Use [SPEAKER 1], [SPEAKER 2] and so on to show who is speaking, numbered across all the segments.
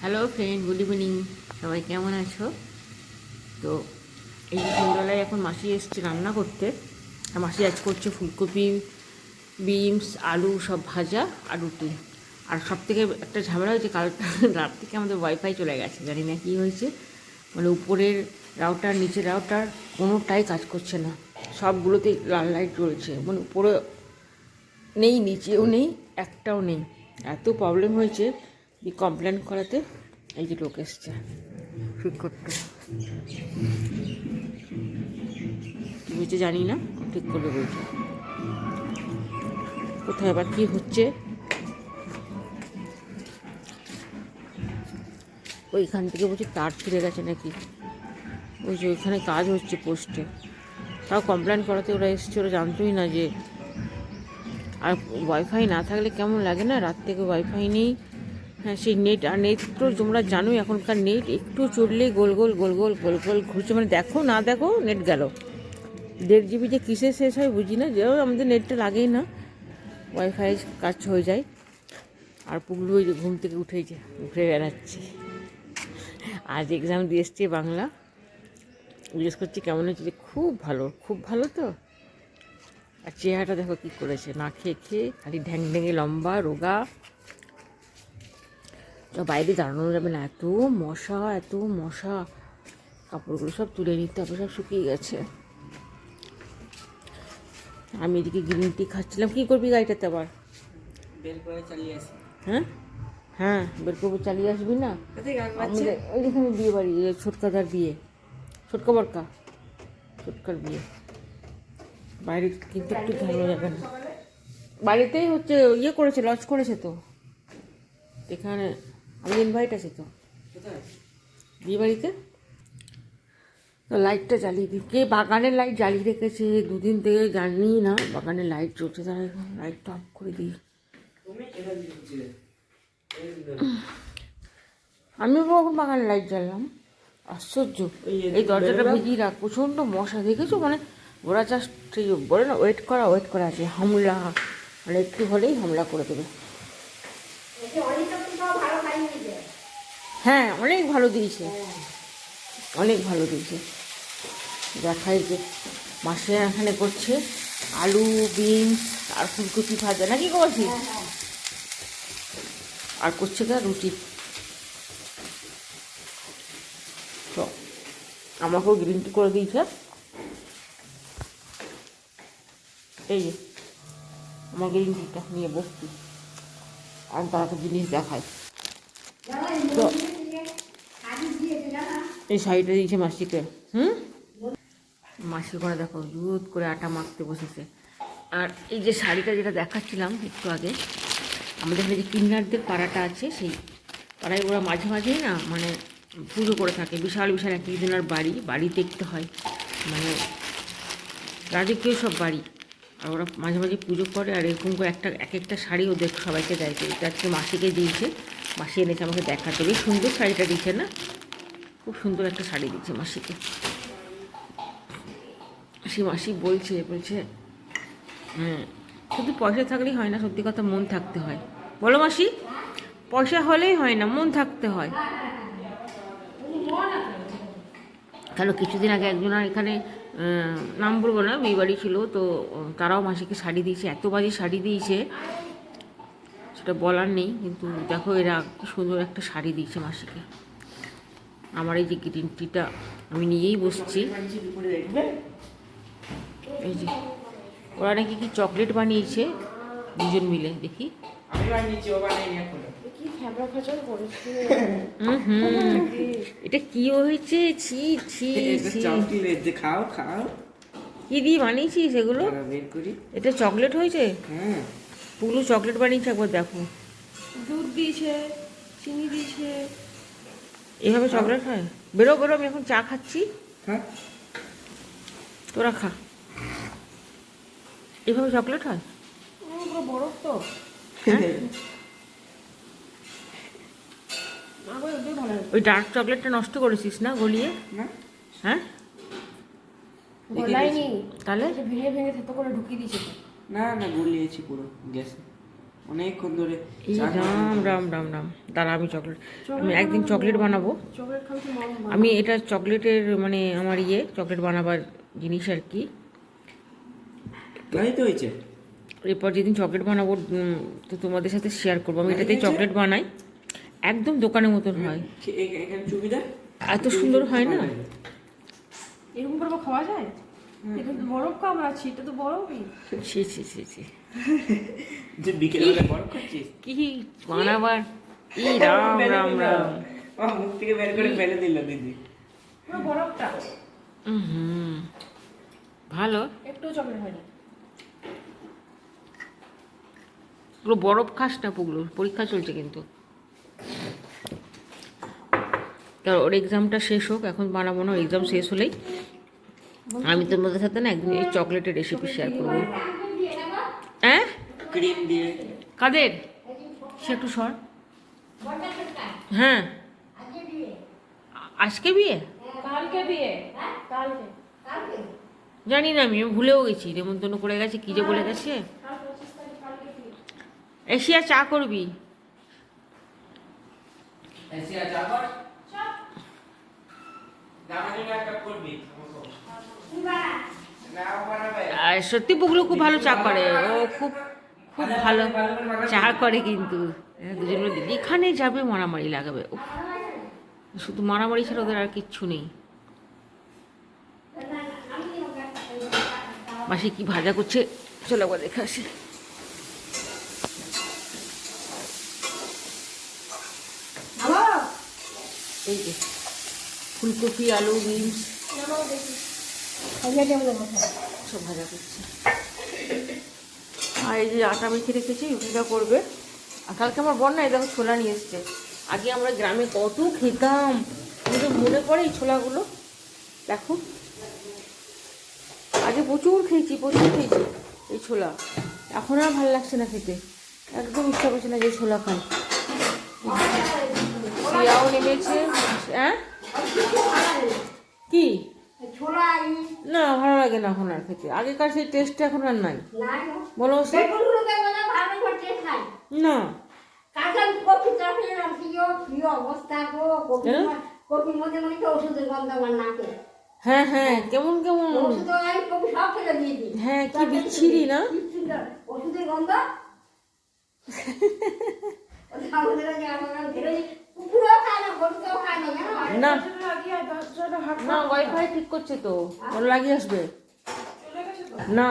[SPEAKER 1] Hello friend, good evening. সবাই কেমন আছো? তো এই যে সন্ধ্যাবেলায় এখন মাসি এসছে রান্না করতে। আর মাসি আজ করছে ফুলকপি, বিনস, আলু সব ভাজা আর রুটি। আর সব থেকে একটা ঝামেলা হয়েছে, কাল রাত থেকে আমাদের ওয়াইফাই চলে গেছে, জানি না কী হয়েছে। মানে উপরের রাউটার নিচের রাউটার কোনোটাই কাজ করছে না, সবগুলোতেই লাল লাইট জ্বলছে। মানে উপরে নেই, নিচেও নেই, একটাও নেই। এত প্রবলেম হয়েছে কমপ্লেন করাতে এই যে লোক এসছে ঠিক করতে। কী হয়েছে জানি না, ঠিক করবে বলছে। কোথায় আবার কী হচ্ছে, ওইখান থেকে বলছি তার ছিঁড়ে গেছে নাকি, ওই যে ওইখানে কাজ হচ্ছে পোস্টে। তাও কমপ্লেন করাতে ওরা এসছে, ওরা জানতোই না যে। আর ওয়াইফাই না থাকলে কেমন লাগে না, রাত থেকে ওয়াইফাই নেই। হ্যাঁ, সেই নেট, আর নেট তো তোমরা জানোই এখনকার নেট একটু চললেই গোল গোল গোল গোল গোল গোল ঘুরছে। মানে দেখো না দেখো নেট গেল। 1.5 GB যে কিসে শেষ হয় বুঝি না, যে আমাদের নেটটা লাগেই না, ওয়াইফাই কাজ হয়ে যায়। আর পুগলু ওই যে ঘুম থেকে উঠেছে, ঘুরে বেড়াচ্ছে। আজ এক্সাম দিয়ে এসছে বাংলা, জিজ্ঞেস করছি কেমন হচ্ছে, যে খুব ভালো, খুব ভালো। তো আর চেহারাটা দেখো কী করেছে, না খেয়ে খেয়ে খালি ঢ্যাং ঢ্যাঙে লম্বা রোগা। তো বাইরে দাঁড়ানো যাবে না, এত মশা এত মশা। কাপড়গুলো সব তুলে নিতে হবে, সব শুকিয়ে গেছে। আমি এদিকে গ্রিন টি খাচ্ছিলাম। কী করবি গাড়িটাতে আবার?
[SPEAKER 2] বের করে চালিয়ে আসি।
[SPEAKER 1] হ্যাঁ হ্যাঁ, বের করবো, চালিয়ে আসবি না? আমাদের ওই যেখানে বিয়ে বাড়ি, ছোটকাদার বিয়ে, ছোটকা বরকা, ছোটকার বিয়ে। বাইরে কিন্তু একটু ঝামেলা যাবে না। বাড়িতেই হচ্ছে, ইয়ে করেছে, লজ করেছে তো এখানে। আমি ইনভাইট আছে তো বিয়ে বাড়িতে। তো লাইটটা জ্বালিয়ে দিই। কে বাগানের লাইট জ্বালিয়ে রেখেছে 2 দিন থেকে, জানি না বাগানের লাইট জ্বলছে, তারা লাইটটা অফ করে দিই। আমিও কখন বাগানের লাইট জ্বাললাম, আশ্চর্য। এই দরজাটা ভিজিয়ে রাখ, প্রচণ্ড মশা দেখেছো। মানে ওরা জাস্ট সেই বলে না, ওয়েট করা আছে, হামলা, মানে একটু হলেই হামলা করে দেবে। হ্যাঁ, অনেক ভালো দিয়েছে, অনেক ভালো দিয়েছে। দেখাই যে মাসে এখানে করছে আলু, বিনস আর ফুলকপি ভাজা, নাকি করছি? আর করছে গা রুটি। তো আমাকেও গ্রিন টি করে দিয়েছে। এই যে আমার গ্রিন টিটা নিয়ে বসছি, আর তারা জিনিস দেখায়। তো এই শাড়িটা দিয়েছে মাসিকে। মাসি করে দেখো জুত করে আটা মাখতে বসেছে। আর এই যে শাড়িটা যেটা দেখাচ্ছিলাম একটু আগে, আমাদের এখানে যে কিন্নারদের পাড়াটা আছে, সেই পাড়ায় ওরা মাঝে মাঝেই না মানে পুজো করে থাকে। বিশাল বিশাল এক একজনের বাড়ি দেখতে হয়, মানে রাজকীয় সব বাড়ি। আর ওরা মাঝে মাঝে পুজো করে, আর এরকম করে এক একটা শাড়ি ওদের সবাইকে দেয়। তো এটা আজকে মাসিকে দিয়েছে, মাসি এনেছে আমাকে দেখাতে। বেশ সুন্দর শাড়িটা দিচ্ছে না, খুব সুন্দর একটা শাড়ি দিচ্ছে মাসিকে। মাসি বলছে হ্যাঁ, শুধু পয়সা থাকলেই হয় না, সত্যি কথা মন থাকতে হয়। বলো মাসি, পয়সা হলেই হয় না, মন থাকতে হয়। কেন কিছুদিন আগে একজনের এখানে, নাম বলবো না, বিয়ে বাড়ি ছিল, তো তারাও মাসিকে শাড়ি দিয়েছে, এত বাজে শাড়ি দিয়েছে সেটা বলার নেই। কিন্তু দেখো এরা কি সুন্দর একটা শাড়ি দিয়েছে মাসিকে। আমার এই যে গ্রিন টিটা আমি নিয়েই বসছি। এই যে ওরা নাকি কি চকলেট বানিয়েছে দুজন মিলে, দেখি। এটা কি হয়েছে? ছি ছি ছি, কি দিয়ে বানিয়েছিস এগুলো? এটা চকলেট হয়েছে? পুরো চকলেট বানিয়েছে, একবার দেখো।
[SPEAKER 2] দুধ দিয়েছে, চিনি দিয়েছে।
[SPEAKER 1] এভাবে চকলেট হয়? বেরো বেরো, আমি এখন চা খাচ্ছি, তোরা খা। এভাবে চকলেট হয়?
[SPEAKER 2] বরফ তো।
[SPEAKER 1] ওই ডার্ক চকলেটটা নষ্ট করেছিস না গলিয়ে? হ্যাঁ,
[SPEAKER 2] গলায়নি,
[SPEAKER 1] তাহলে
[SPEAKER 2] ভেঙে ভেঙে থেতো করে ঢুকিয়ে দিয়েছে। না না, গুলিয়েছি পুরো গ্যাসে। অনেকক্ষণ ধরে
[SPEAKER 1] এই রাম রাম রাম রাম, দাঁড়া আমি আমি একদিন চকলেট বানাবো।
[SPEAKER 2] চকলেট খাবি তো মম
[SPEAKER 1] আমি এটা চকলেটের মানে আমার চকলেট বানাবার জিনিস আর কি।
[SPEAKER 2] ভাই তো হয়েছে।
[SPEAKER 1] এরপর যেদিন চকলেট বানাবো তো তোমাদের সাথে শেয়ার করবো। আমি এটাতেই চকলেট বানাই, একদম দোকানের মতন হয়,
[SPEAKER 2] এখানে চুবিদা
[SPEAKER 1] এত সুন্দর হয় না।
[SPEAKER 2] এরকম করে খাওয়া যায়? এটা তো বরফ কামড়াচ্ছি, এটা তো বরফই।
[SPEAKER 1] ছি ছি ছি ছি,
[SPEAKER 2] যে বিকেলবেলা বরফ খাচ্ছিস?
[SPEAKER 1] কি বানাবার, ই রাম রাম রাম।
[SPEAKER 2] মুখ থেকে বের করে ফেলে দিল দিদি পুরো বরফটা।
[SPEAKER 1] হুম, ভালো,
[SPEAKER 2] একটু চকলেট হয়নি।
[SPEAKER 1] পুরো বরফ খাস না পুগলু, পরীক্ষা চলছে কিন্তু। তার ওর এক্সামটা শেষ হোক, এখন বানাবো না, এক্সাম শেষ হলেই আমি তোমাদের সাথে না একদিন এই চকলেটের রেসিপি শেয়ার করবো। হ্যাঁ,
[SPEAKER 2] ক্রিম দিয়ে।
[SPEAKER 1] কাদের সে একটু সর। হ্যাঁ, আজকে বিয়ে?
[SPEAKER 2] কালকে বিয়ে, কালকে।
[SPEAKER 1] জানি না, আমি ভুলেও গেছি, নেমন্তন্ন করে গেছে, কি যে বলে গেছে। এশিয়া চা করবি?
[SPEAKER 2] এসিয়া চা কর। দামানি একটা করবি। না বানাবে।
[SPEAKER 1] আর সত্যি পুগলু খুব ভালো চা করে, ও খুব খুব ভালো চা করে কিন্তু। দুজন মিলে যেখানে যাবে মারামারি লাগাবে, উফ, শুধু মারামারি ছাড়া ওদের আর কিচ্ছু নেই। মাসি কি ভাজা করছে, চলো একবার দেখে আসি। এই যে ফুলকপি, আলু, বিনস সব ভাজা করছে। আর এই যে আটা মেখে রেখেছি, রুটিটা করবে। আর কালকে আমার বর না, এই দেখো ছোলা নিয়ে এসছে। আগে আমরা গ্রামে কত খেতাম, কিন্তু মনে পড়ে এই ছোলাগুলো, দেখো আগে প্রচুর খেয়েছি এই ছোলা। এখন আর ভালো লাগছে না খেতে, একদম ইচ্ছা করছে না যে ছোলা খাই। পিয়াও নেমেছে। হ্যাঁ কি না, ভালো লাগে না এখন আর খেতে, আগেকার সেই টেস্টটা এখন আর নাই, বলো না। হ্যাঁ হ্যাঁ, কেমন কেমন, হ্যাঁ কি বিচ্ছিরি না।
[SPEAKER 3] ওষুধের গন্ধ
[SPEAKER 1] না না, ওয়াইফাই ঠিক করছে তো, ওর লাগিয়ে আসবে না,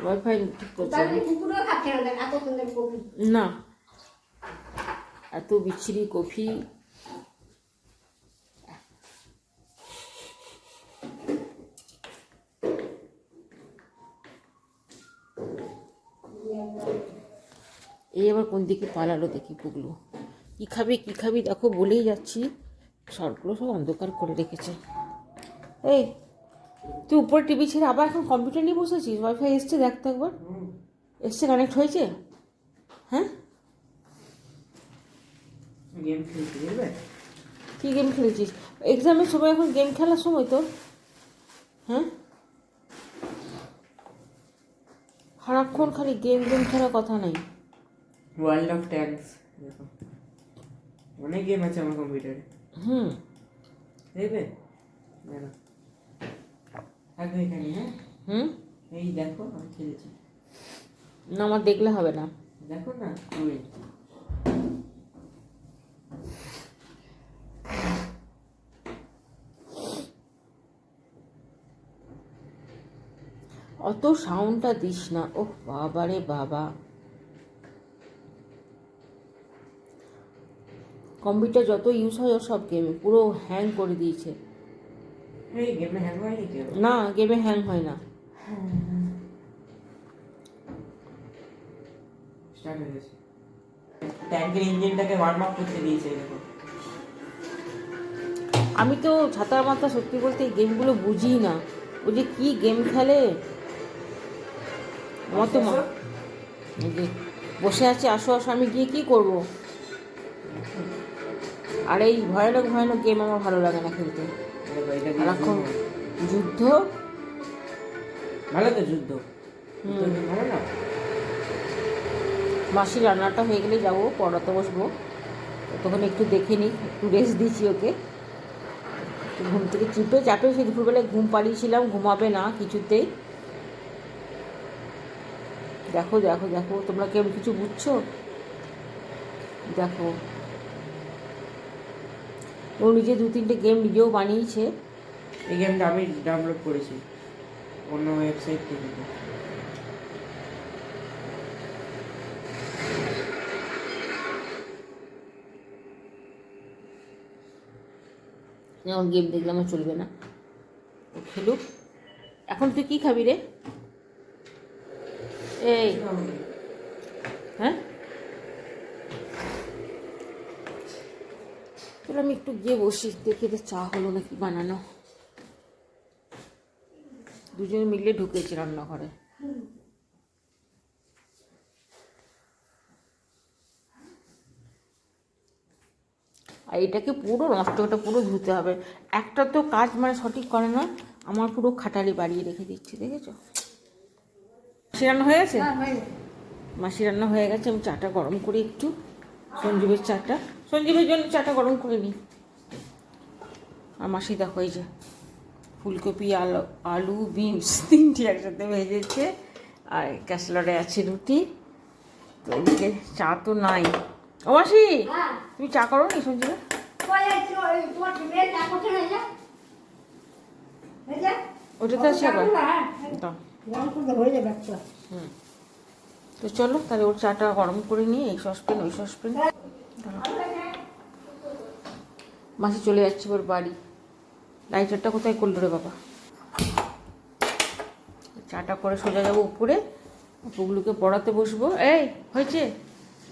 [SPEAKER 1] ওয়াইফাই ঠিক করছে না। এত বিচ্ছিরি কফি। এই আবার কোন দিকে পালালো দেখি পুগলু। কি খাবি দেখো, বলেই যাচ্ছি, সবগুলো সব অন্ধকার করে রেখেছে। এই তুই উপরে টিভি ছেড়ে আবার এখন কম্পিউটার নিয়ে বসেছিস? ওয়াইফাই এসছে, দেখ তো একবার, এসছে, কানেক্ট হয়েছে? হ্যাঁ,
[SPEAKER 2] গেম খেলতে যাবে?
[SPEAKER 1] কী গেম খেলেছিস? এক্সামের সময় এখন গেম খেলার সময় তোর? হ্যাঁ, সারাক্ষণ খালি গেম খেলার কথা নাই।
[SPEAKER 2] ওয়ার্ল্ড অফ ট্যাঙ্কস দেখো, অনেক গেম আছে আমার কম্পিউটারে। দেখবে দেখো, থাকবে এখানে। হ্যাঁ এই দেখো আমি খেলেছি।
[SPEAKER 1] না, আমার দেখলে হবে না,
[SPEAKER 2] দেখো না তুমি।
[SPEAKER 1] অত সাউন্ডটা দিস না, ও বাবা রে বাবা। কম্পিউটার যত ইউজ হয় ও সব গেমে পুরো হ্যাং করে দিয়েছে।
[SPEAKER 2] এই গেমে হ্যাং হয়নি কেউ?
[SPEAKER 1] না, গেমে হ্যাং হয় না।
[SPEAKER 2] স্টার্ট হয়ে গেছে। ট্যাঙ্কের ইঞ্জিনটাকে ওয়ার্ম আপ করতে দিয়েছে দেখো।
[SPEAKER 1] আমি তো ছাতার মাথা, সত্যি বলতে এই গেমগুলো বুঝি না, ও যে কী গেম খেলে। আমার তো এই যে বসে আছে, আসো আমি গিয়ে কী করব। আর এই ভয়ানক গেম আমার ভালো লাগে না খেলতে। সারাক্ষণ যুদ্ধ,
[SPEAKER 2] ভালো তো যুদ্ধ, ভালো না।
[SPEAKER 1] মাসির রান্নাটা হয়ে গেলে যাবো পড়াতে বসবো, তখন একটু দেখে নিই, একটু রেস্ট দিচ্ছি ওকে। ঘুম থেকে চিপে চাপে সে দুপুরবেলায় ঘুম পাড়িয়েছিলাম, ঘুমাবে না কিছুতেই। দেখো দেখো দেখো, তোমরা কেউ কিছু বুঝছো? দেখো, ও নিজে 2-3টে গেম নিজেও বানিয়েছে।
[SPEAKER 3] এই গেমটা আমি ডাউনলোড করেছি অন্য ওয়েবসাইট থেকে।
[SPEAKER 1] যেমন গেম দেখলে আমার চলবে না, ও খেলুক। এখন তুই কী খাবি রে? এই হ্যাঁ, চলো আমি একটু গিয়ে বসি, দেখি তো চা হলো নাকি বানানো। দুজনে মিলে ঢুকেছি রান্নাঘরে। আর এটাকে পুরো নষ্ট, ওটা পুরো ধুতে হবে। একটা তো কাজ মানে সঠিক করে না, আমার পুরো খাটালি বাড়িয়ে রেখে দিচ্ছি, দেখেছো? মাসি রান্না হয়ে গেছে? মাসি রান্না হয়ে গেছে। আমি চাটা গরম করি একটু, সঞ্জীবের চাটা, সঞ্জীবের জন্য চাটা গরম করে নিই। আর মাসি দেখো এই যে ফুলকপি, আলু আলু বিনস 3টে একসাথে ভেজেছে, আর ক্যাসলারে আছে রুটি। তো এদিকে চা তো নাই। ও মাসি, তুমি চা করো নি সঞ্জীবে? ওটাতে আছে আবার দাও। হুম, তো চলো তাহলে ওর চাটা গরম করে নিই। এই সসপ্যান ওই সসপ্যান। মাসি চলে যাচ্ছে ওর বাড়ি। লাইটারটা কোথায় করলো রে বাবা? চাটা করে সোজা যাবো উপরে, পুগলুকে পড়াতে বসবো। এই হয়েছে,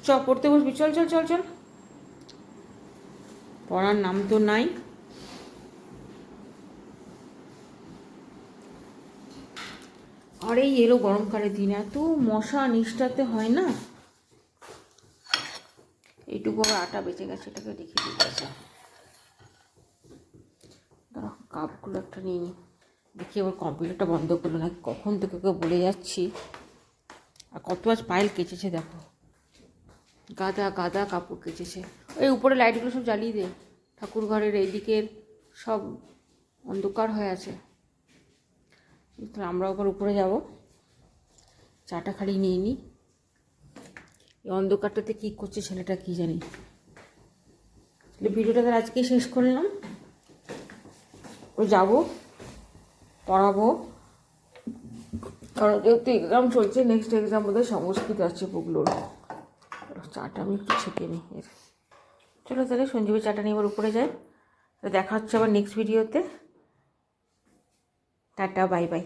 [SPEAKER 1] চ পড়তে বসবি, চল চল চল চল। পড়ার নাম তো নাই। আর এই এলো গরমকালের দিন, এত মশা নিষ্ঠাতে হয় না। এইটুকু আবার আটা বেঁচে গেছে, এটাকে রেখে দিয়েছে। দাঁড়া, কাপগুলো একটা নিয়ে নিই। দেখি আবার কম্পিউটারটা বন্ধ করলো না, কখন থেকে ওকে বলে যাচ্ছি। আর কত আজ পায়েল কেচেছে দেখো, গাদা গাদা কাপড় কেচেছে। ওই উপরে লাইটগুলো সব জ্বালিয়ে দে, ঠাকুর ঘরের এই দিকের সব অন্ধকার হয়ে আছে। আমরা আবার উপরে যাব, চাটা খালি নিয়ে নিই। এই অন্ধকারটাতে কী করছে ছেলেটা কী জানি। ভিডিওটা তার আজকেই শেষ করলাম। ও যাবো, পড়াবো, কারণ যেহেতু এক্সাম চলছে, নেক্সট এক্সাম বোধহয় সংস্কৃত আছে পুগলোর। চাটা আমি একটু ছেঁকে নিই এর। চলো তাহলে সঞ্জীবের চাটা নিয়ে এবার উপরে যাই। দেখা হচ্ছে আবার নেক্সট ভিডিওতে। Tata, bye bye.